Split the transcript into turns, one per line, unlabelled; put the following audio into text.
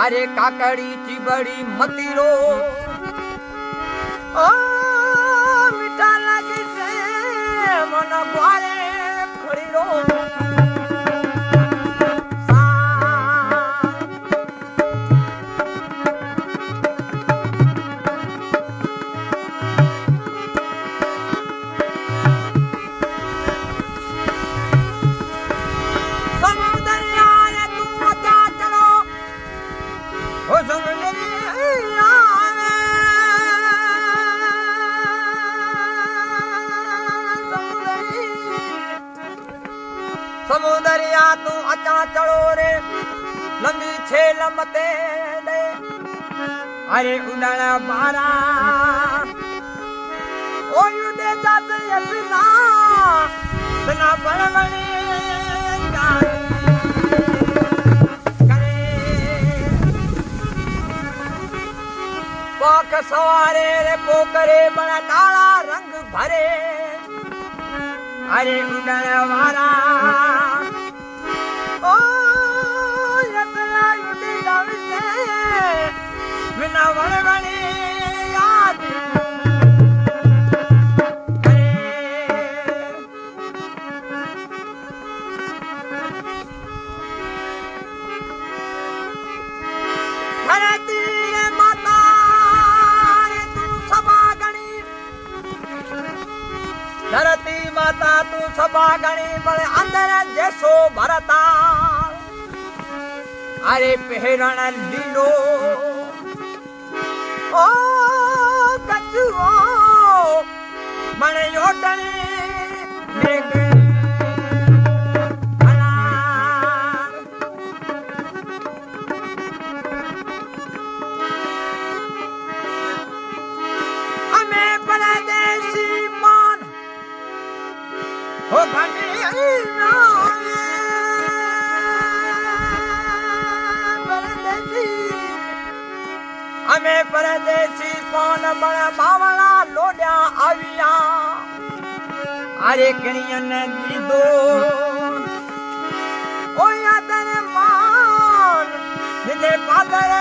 अरे काकड़ी चिबड़ी मतीरो ओ मीठा लगे से मन गुआरे खड़ीरो समुदरिया तू अचा चढ़ो रे लंबी छेल मते दे अरे उड़ण बारा ओ युदे जाते बिना बिना बड़वणे करे पाख सवारे रे पोकरे बड़ा डाला रंग भरे अरे उड़ण वारा ओ यतला युदे जावसे बिना वणवणे याद करे धरती माता रे तू सभा गणी धरती माता तू सभा गणी बड़े अंदर जैसो भरता अरे पहरण लीलो ओ कछुओ बड़े योटने मेघ हमें परदेसी मान हो घने हमें परदेसी कौन बड़ा बावला लोड्या आविया अरे कणियन दीदो ओ यादर मान दिले पादर